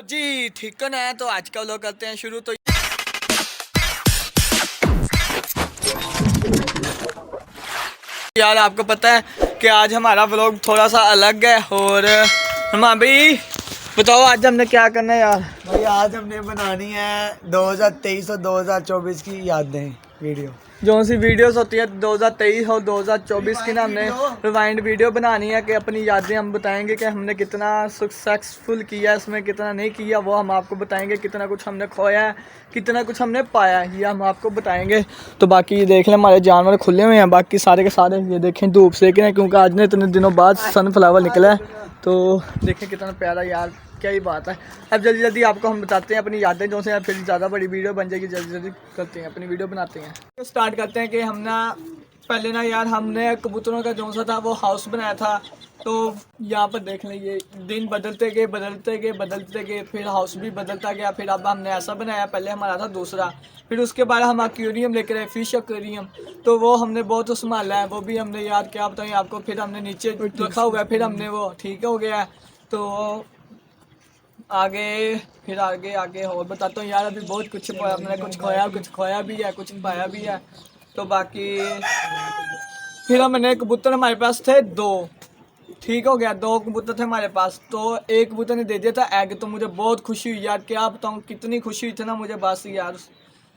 जी ठीकन है। तो आज का व्लॉग करते हैं शुरू। तो यार आपको पता है कि आज हमारा व्लॉग थोड़ा सा अलग है। और हम भाई बताओ आज हमने क्या करना है यार। भाई आज हमने बनानी है 2023 और 2024 की यादें वीडियो। जो सी वीडियोस होती है 2023 और 2024 की ना, हमने रिवाइंड वीडियो बनानी है कि अपनी यादें हम बताएंगे कि हमने कितना सक्सेसफुल किया, इसमें कितना नहीं किया वो हम आपको बताएंगे। कितना कुछ हमने खोया है, कितना कुछ हमने पाया है, ये हम आपको बताएंगे। तो बाकी ये देख लें हमारे जानवर खुले हुए हैं, बाकी सारे के सारे ये देखें धूप सेक रहे हैं क्योंकि आज ने इतने दिनों बाद सनफ्लावर निकला है। तो देखें कितना प्यारा यार, क्या ही बात है। अब जल्दी जल्दी आपको हम बताते हैं अपनी यादें, जो से फिर ज़्यादा बड़ी वीडियो बन जाएगी। जल्दी जल्दी करते हैं अपनी वीडियो बनाते हैं। तो स्टार्ट करते हैं कि हम ना पहले ना यार हमने कबूतरों का जो सा था वो हाउस बनाया था। तो यहाँ पर देख लें ये दिन बदलते गए बदलते गए बदलते गए, फिर हाउस भी बदलता गया। फिर अब हमने ऐसा बनाया, पहले हमारा था दूसरा। फिर उसके बाद हम एक्वेरियम लेकर आए, फिश एक्वेरियम। तो वो हमने बहुत संभाला है, वो भी हमने यार क्या बताएं आपको। फिर हमने नीचे रखा हुआ है, फिर हमने वो ठीक हो गया है। तो आगे फिर आगे आगे और बताता हूँ यार। अभी बहुत कुछ पाया, मैंने कुछ खोया भी है, कुछ पाया भी है। तो बाकी फिर हमने कबूतर हमारे पास थे दो, ठीक हो गया। दो कबूतर थे हमारे पास, तो एक कबूतर ने दे दिया था एग। तो मुझे बहुत खुशी हुई यार, क्या बताऊँ कितनी खुशी हुई थी ना मुझे, बस यार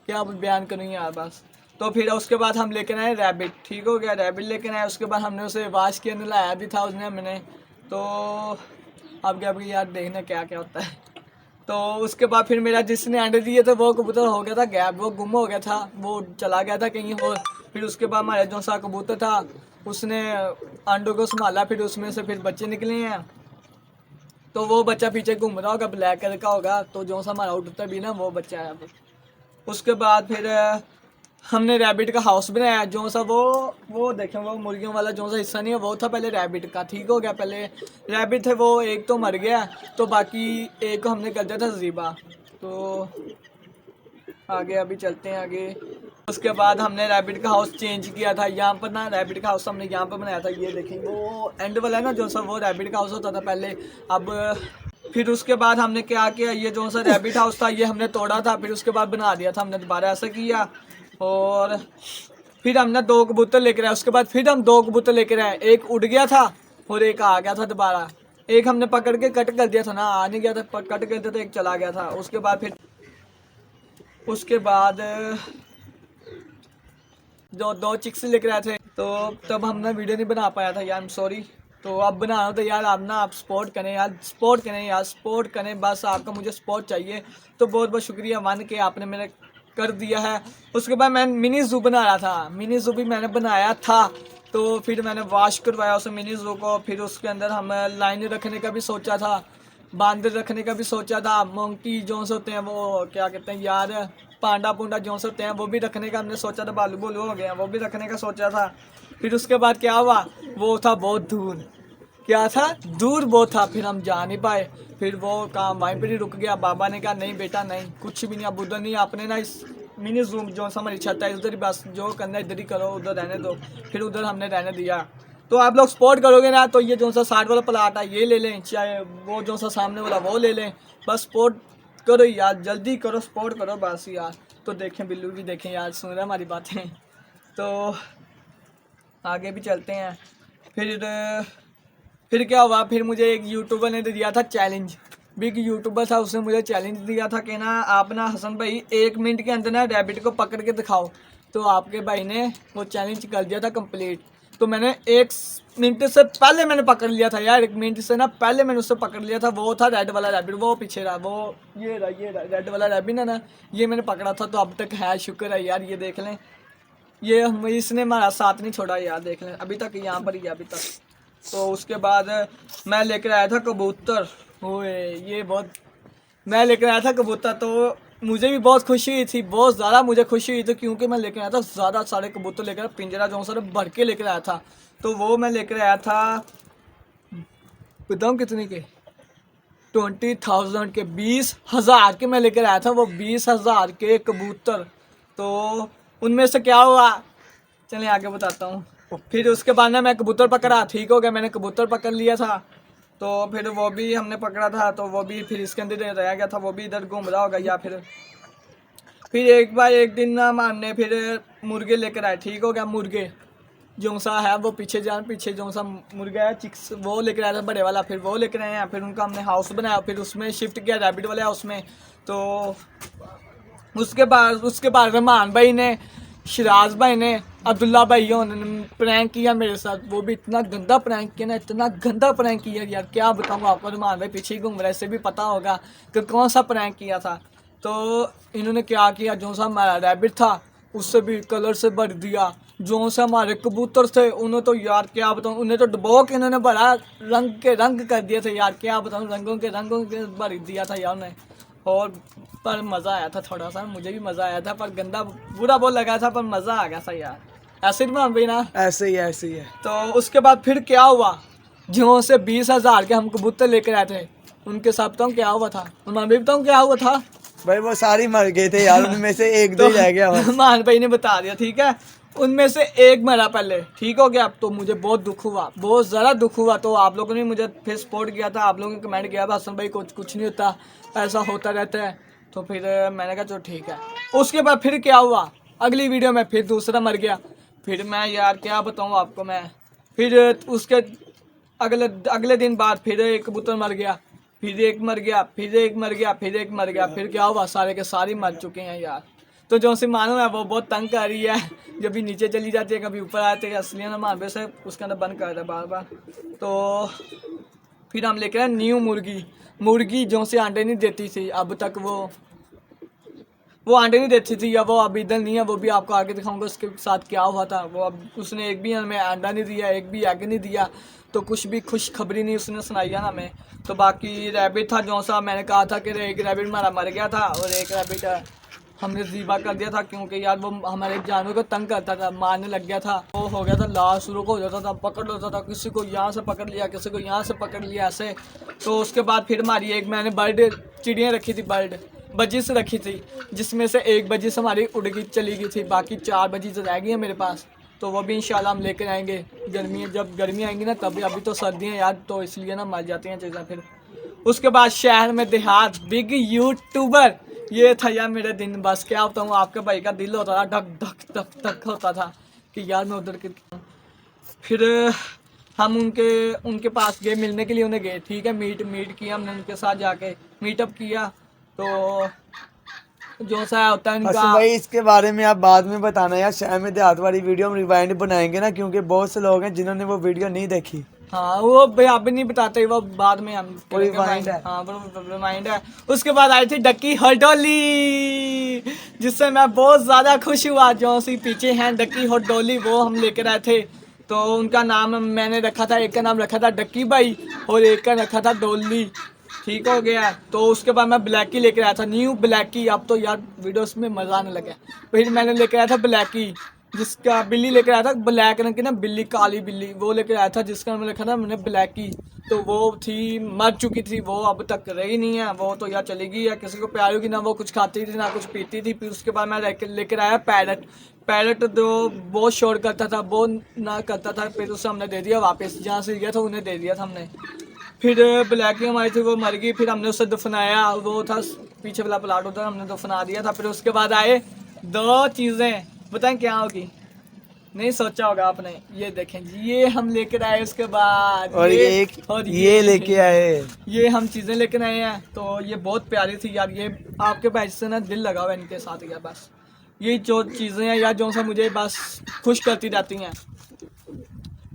क्या बयान करूँ यार बस। तो फिर उसके बाद हम लेकर आए रैबिट, ठीक हो गया। रैबिट लेकर आए, उसके बाद हमने उसे वाश किया, नलाया भी था उसने हमने। तो अब क्या यार देखना क्या क्या होता है। तो उसके बाद फिर मेरा जिसने अंडे दिए थे वो कबूतर हो गया था गैप, वो गुम हो गया था, वो चला गया था कहीं और। फिर उसके बाद हमारे जो सा कबूतर था उसने अंडों को संभाला, फिर उसमें से फिर बच्चे निकले हैं। तो वो बच्चा पीछे घूम रहा होगा, ब्लैक कलर का होगा। तो जो सा हमारा उठता भी ना वो बच्चा है। उसके बाद फिर हमने रैबिट का हाउस बनाया, जो सा वो देखें वो मुर्गियों वाला जो सा हिस्सा नहीं है वो था पहले रैबिट का, ठीक हो गया। पहले रैबिट थे वो एक तो मर गया, तो बाकी एक को हमने कर दिया था ज़ीबा। तो आगे अभी चलते हैं आगे। उसके बाद हमने रैबिट का हाउस चेंज किया था। यहाँ पर ना रैबिट का हाउस हमने यहाँ पर बनाया था, ये देखें वो एंड वाला है ना जो सा, वो रैबिट का हाउस होता था पहले। अब फिर उसके बाद हमने क्या किया, ये जो सा रैबिट हाउस था ये हमने तोड़ा था, फिर उसके बाद बना दिया था हमने दोबारा, ऐसा किया। और फिर हमने दो कबूतर लेकर आए। उसके बाद फिर हम दो कबूतर लेकर आए, एक उड़ गया था और एक आ गया था दोबारा। एक हमने पकड़ के कट कर दिया था ना, आ नहीं गया था, कट कर दिया था, एक चला गया था। उसके बाद जो दो चिक्स लेकर आए थे, तो तब हमने वीडियो नहीं बना पाया था यार, आई एम सॉरी। तो अब बनाना तो यार आप ना, आप सपोर्ट करें यार, सपोर्ट करें यार, सपोर्ट करें, बस आपका मुझे सपोर्ट चाहिए। तो बहुत बहुत शुक्रिया मान के आपने मेरे कर दिया है। उसके बाद मैं मिनी ज़ू बना रहा था, मिनी ज़ू भी मैंने बनाया था। तो फिर मैंने वॉश करवाया उस मिनी ज़ू को। फिर उसके अंदर हम लाइन रखने का भी सोचा था, बांदर रखने का भी सोचा था, मंकी जोन्स होते हैं वो क्या कहते हैं यार, पांडा पुंडा जोन्स होते हैं वो भी रखने का हमने सोचा था। बालू बोलू हो गया, वो भी रखने का सोचा था। फिर उसके बाद क्या हुआ, वो था बहुत दूर, क्या था दूर बहुत था, फिर हम जा नहीं पाए। फिर वो काम वहीं पर ही रुक गया। बाबा ने कहा नहीं बेटा नहीं, कुछ भी नहीं, अब उधर नहीं, आपने ना इस मिनी जूम जो हमारी छत है उधर ही बस जो करना है इधर ही करो, उधर रहने दो। फिर उधर हमने रहने दिया। तो आप लोग सपोर्ट करोगे ना, तो ये जो सा 60 वाला प्लाट है ये ले लें, चाहे वो जो सा सामने वाला वो ले लें। बस सपोर्ट करो यार, जल्दी करो, सपोर्ट करो बस यार। तो देखें बिल्लू भी देखें यार, सुन रहे हमारी बातें। तो आगे भी चलते हैं। फिर क्या हुआ, फिर मुझे एक यूट्यूबर ने दिया था चैलेंज, बिग यूट्यूबर था, उसने मुझे चैलेंज दिया था कि ना आप ना हसन भाई 1 मिनट के अंदर ना रैबिट को पकड़ के दिखाओ। तो आपके भाई ने वो चैलेंज कर दिया था कंप्लीट। तो मैंने 1 मिनट से पहले मैंने पकड़ लिया था यार, 1 मिनट से ना पहले मैंने उससे पकड़ लिया था। वो था रेड वाला रैबिट, वो पीछे रहा, वो ये रेड वाला रैबिट है ना, ये मैंने पकड़ा था। तो अब तक है, शुक्र है यार, ये देख लें, ये इसने हमारा साथ नहीं छोड़ा यार, देख लें अभी तक यहाँ पर ही है अभी तक। तो उसके बाद मैं लेकर आया था कबूतर, ओए ये बहुत, मैं लेकर आया था कबूतर। तो मुझे भी बहुत खुशी हुई थी, बहुत ज़्यादा मुझे खुशी हुई थी, क्योंकि मैं लेकर आया था ज़्यादा सारे कबूतर लेकर, पिंजरा जो सर भर के लेकर आया था। तो वो मैं लेकर आया था, बताऊँ कितने के, 20,000 के, 20,000 के मैं लेकर आया था, वो 20,000 के कबूतर। तो उनमें से क्या हुआ, चलिए आगे बताता हूँ। फिर उसके बाद में मैं कबूतर पकड़ा, ठीक हो गया, मैंने कबूतर पकड़ लिया था। तो फिर वो भी हमने पकड़ा था, तो वो भी फिर इसके अंदर रह गया था, वो भी इधर घूम रहा होगा। या फिर एक दिन ना हमने फिर मुर्गे लेकर आए, ठीक हो गया। मुर्गे जो सा है वो पीछे जो सा मुर्गा है चिक्स, वो लेकर आया था बड़े वाला, फिर वो लेकर आए हैं। फिर उनका हमने हाउस बनाया, फिर उसमें शिफ्ट किया रैबिट वाले हाउस में। तो उसके बाद रहमान भाई ने, शिराज भाई ने, अब्दुल्ला भाई उन्होंने प्रैंक किया मेरे साथ। वो भी इतना गंदा प्रैंक किया ना, इतना गंदा प्रैंक किया यार, क्या बताऊँ आपको। रहमान भाई पीछे ही घूम रहे, इससे भी पता होगा कि कौन सा प्रैंक किया था। तो इन्होंने क्या किया, जो सा हमारा रैबिट था उससे भी कलर से भर दिया। जो से हमारे कबूतर थे उन्हें तो यार क्या बताऊँ, उन्हें तो डुबो के इन्होंने भरा, रंग के रंग कर दिए थे यार, क्या बताऊँ, रंगों के भर दिया था यार उन्हें। और पर मज़ा आया था थोड़ा सा, मुझे भी मज़ा आया था, पर गंदा बुरा बहुत लगा था, पर मज़ा आ गया था यार। ऐसे भी ना, ऐसे ही है। तो उसके बाद फिर क्या हुआ, जो से 20,000 के हम कबूतर लेकर आए थे, उनके साथ बताऊँ क्या हुआ था, मैं भी बताऊँ क्या हुआ था। भाई वो सारी मर गए थे यार, उनमें से एक दो ही रह गया बस। मान भाई ने बता दिया, ठीक है। उनमें से एक मरा पहले, ठीक हो गया। तो मुझे बहुत दुख हुआ, बहुत ज़्यादा दुख हुआ। तो आप लोगों ने मुझे फिर सपोर्ट किया था, आप लोगों ने कमेंट किया था हसन भाई कुछ नहीं होता, ऐसा होता रहता है। तो फिर मैंने कहा चलो ठीक है। उसके बाद फिर क्या हुआ, अगली वीडियो में फिर दूसरा मर गया। फिर मैं यार क्या बताऊँ आपको, मैं फिर उसके अगले दिन बाद फिर एक कबूतर मर गया, फिर एक मर गया, फिर एक मर गया, फिर एक मर गया। फिर क्या हुआ, सारे के सारे मर चुके हैं यार। तो जो सी मानो है वो बहुत तंग कर रही है, कभी नीचे चली जाती है, कभी ऊपर आते हैं, असलियत ना मारबे से उसके अंदर बंद कर रहा है बार बार। तो फिर हम लेकर आए न्यू मुर्गी जो से अंडे नहीं देती थी अब तक, वो अंडे नहीं देती थी, या वो अब इधर नहीं है, वो भी आपको आगे दिखाऊंगा उसके साथ क्या हुआ था। वो अब उसने एक भी हमें अंडा नहीं दिया, एक भी एग नहीं दिया, तो कुछ भी खुशखबरी नहीं उसने सुनाई है ना हमें। तो बाकी रैबिट था जो सा मैंने कहा था कि एक रैबिट हमारा मर गया था, और एक रैबिट हमने ज़ीबा कर दिया था, क्योंकि यार वो हमारे जानवर को तंग करता था, मारने लग गया था। वो हो गया था लाश शुरू हो जाता था, पकड़ लेता था, किसी को यहाँ से पकड़ लिया, किसी को यहाँ से पकड़ लिया ऐसे। तो उसके बाद फिर हमारी एक मैंने बर्ड चिड़ियाँ रखी थी, बर्ड बजिस रखी थी, जिसमें से एक बजिस हमारी उड़ गई चली गई थी, बाकी 4 बजिस रह गई हैं मेरे पास। तो वो भी इंशाल्लाह हम लेकर आएंगे जब गर्मी आएंगी ना तभी, अभी तो सर्दियाँ यार, तो इसलिए ना मर जाती हैं चीज़ें। फिर उसके बाद शहर में देहात, बिग यूट्यूबर, ये था यार मेरे दिन। बस क्या बताऊँ, आपके भाई का दिल होता था धक धक धक धक होता था कि यार मैं उधर फिर हम उनके पास गए, मिलने के लिए उन्हें गए, ठीक है। मीट किया हमने उनके साथ जाके, मीटअप किया। तो जो सा होता है उनका, भाई इसके बारे में आप बाद में बताना यार, शहर में देहात वाली वीडियो हम रिवाइंड बनाएंगे ना, क्योंकि बहुत से लोग हैं जिन्होंने वो वीडियो नहीं देखी। हाँ वो भाई आप भी नहीं बताते, वो बाद में हम रिवाइंड है। हाँ रिमाइंड है। उसके बाद आई थी डक्की हडोली, जिससे मैं बहुत ज़्यादा खुश हुआ। जो सी पीछे हैं डक्की हडोली, वो हम लेकर आए थे। तो उनका नाम मैंने रखा था, एक का नाम रखा था डक्की भाई और एक का रखा था डोली, ठीक हो गया। तो उसके बाद मैं ब्लैकी लेकर आया था, न्यू ब्लैकी। अब तो यार वीडियोस में मज़ा आने लगा। फिर मैंने लेकर आया था ब्लैकी, जिसका बिल्ली लेकर आया था ब्लैक रंग की ना बिल्ली, काली बिल्ली, वो लेकर आया था, जिसका मैंने रखा था मैंने ब्लैकी। तो वो थी मर चुकी थी, वो अब तक रही नहीं है, वो तो यार चली गई है, किसी को प्यार होगी ना, वो कुछ खाती थी ना कुछ पीती थी। फिर उसके बाद मैं लेकर आया पैरट जो बहुत शोर करता था, वो ना करता था। फिर उसे हमने दे दिया वापस, जहाँ से गया था उन्हें दे दिया था हमने। फिर ब्लैकी हमारी थी, वो मर गई। फिर हमने उसे दफनाया, वो था पीछे वाला प्लाट होता, हमने दफना दिया था। फिर उसके बाद आए 2 चीज़ें, बताएं क्या होगी, नहीं सोचा होगा आपने। ये देखें जी, ये हम लेकर आए। उसके बाद और ये लेके आए, ये हम चीज़ें लेकर आए हैं। तो ये बहुत प्यारी थी यार, ये आपके भाई से ना दिल लगा हुआ है इनके साथ यार। बस ये जो चीज़ें हैं यार, जो सा मुझे बस खुश करती रहती हैं।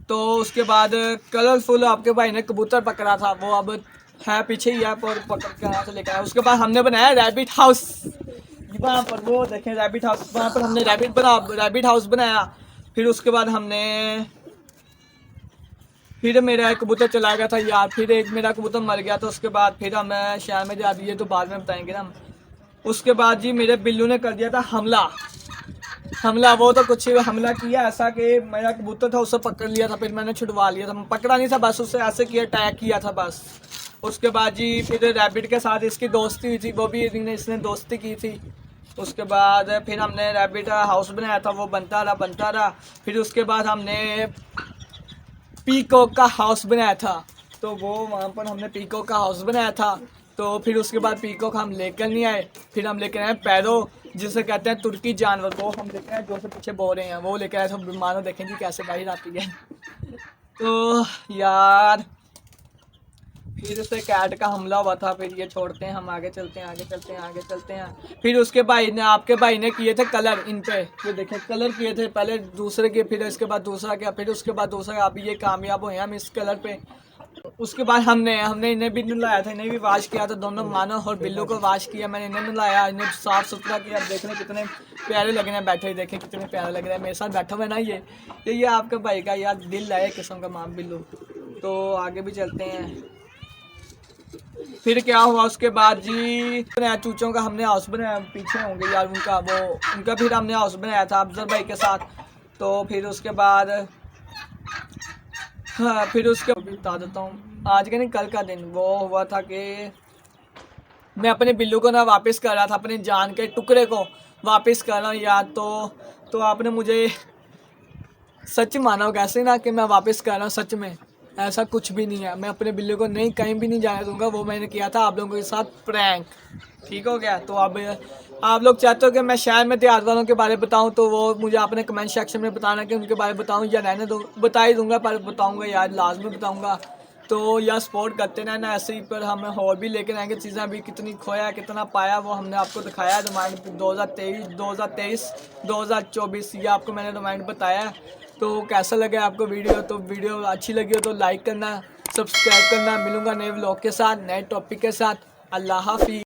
तो उसके बाद कलरफुल आपके भाई ने कबूतर पकड़ा था, वो अब है पीछे ही है, पर पकड़ के यहाँ से लेकर आया। उसके बाद हमने बनाया रैबिट हाउस, वहाँ पर वो देखें रैबिट हाउस, वहाँ पर हमने रैबिट हाउस बनाया। फिर उसके बाद फिर मेरा एक कबूतर चला गया था यार, फिर एक मेरा कबूतर मर गया। तो उसके बाद फिर हम शहर में जा दिए, तो बाद में बताएंगे ना हम। उसके बाद जी मेरे बिल्लू ने कर दिया था हमला, वो तो कुछ हमला किया ऐसा कि मेरा कबूतर था, उसे पकड़ लिया था। फिर मैंने छुड़वा लिया था, पकड़ा नहीं था, बस उससे ऐसे किया, अटैक किया था बस। उसके बाद जी फिर रैबिट के साथ इसकी दोस्ती हुई थी, वो भी इसने दोस्ती की थी। उसके बाद फिर हमने रैबिट हाउस बनाया था, वो बनता रहा। फिर उसके बाद हमने पीकॉक का हाउस बनाया था, तो वो वहाँ पर हमने पीकॉक का हाउस बनाया था। तो फिर उसके बाद पीकॉक हम लेकर नहीं आए, फिर हम लेकर आए पैरो, जिसे कहते हैं तुर्की जानवर, वो हम लेकर आए, जो से पीछे बोल रहे हैं वो लेकर आए। तो मानो देखें जी कैसे बाहर आती है। तो यार फिर से कैट का हमला हुआ था, फिर ये छोड़ते हैं, हम आगे चलते हैं, आगे चलते हैं, आगे चलते हैं। फिर उसके भाई ने, आपके भाई ने किए थे कलर इन पे, ये देखें कलर किए थे, पहले दूसरे के, फिर इसके बाद दूसरा किया, फिर उसके बाद दूसरा, अभी ये कामयाब हुए हम इस कलर पे। उसके बाद हमने इन्हें भी नहलाया था, इन्हें भी वाश किया था, दोनों मानो और बिल्लू को वाश किया, मैंने इन्हें नहलाया, इन्हें साफ सुथरा किया। अब देख रहे कितने प्यारे लग रहे हैं बैठे, देखें कितने प्यारे लग रहे हैं मेरे साथ बैठा हुआ ना। ये आपके भाई का यार दिल है किस्म का माम बिल्लू। तो आगे भी चलते हैं। फिर क्या हुआ उसके बाद जी, चूचों का हमने हाउस बनाया, पीछे होंगे यार उनका फिर हमने हाउस बनाया था अफजल भाई के साथ। तो फिर उसके बाद हाँ, फिर उसके बता देता हूँ आज का नहीं कल का दिन। वो हुआ था कि मैं अपने बिल्लू को ना वापस कर रहा था, अपने जान के टुकड़े को वापस कर रहा हूँ यार। तो आपने मुझे सच मानो कैसे ना कि मैं वापस कर रहा हूँ, सच में ऐसा कुछ भी नहीं है। मैं अपने बिल्लू को नहीं कहीं भी नहीं जाने दूंगा, वो मैंने किया था आप लोगों के साथ प्रैंक, ठीक हो गया। तो अब आप लोग चाहते हो कि मैं शहर में देहात वालों के बारे में बताऊं, तो वो मुझे आपने कमेंट सेक्शन में बताना कि उनके बारे में बताऊं या रहने दो। बता ही दूंगा, पर बताऊंगा यार, लाजमी बताऊंगा। तो यार सपोर्ट करते ना ऐसे ही, पर हम और भी लेकर आएंगे चीज़ें। अभी कितनी खोया कितना पाया वो हमने आपको दिखाया है। रिमाइंड 2023 2024 ये आपको मैंने रिमाइंड बताया है। तो कैसा लगा आपको वीडियो? तो वीडियो अच्छी लगी हो तो लाइक करना, सब्सक्राइब करना। मिलूंगा नए व्लॉग के साथ, नए टॉपिक के साथ। अल्लाह हाफिज़।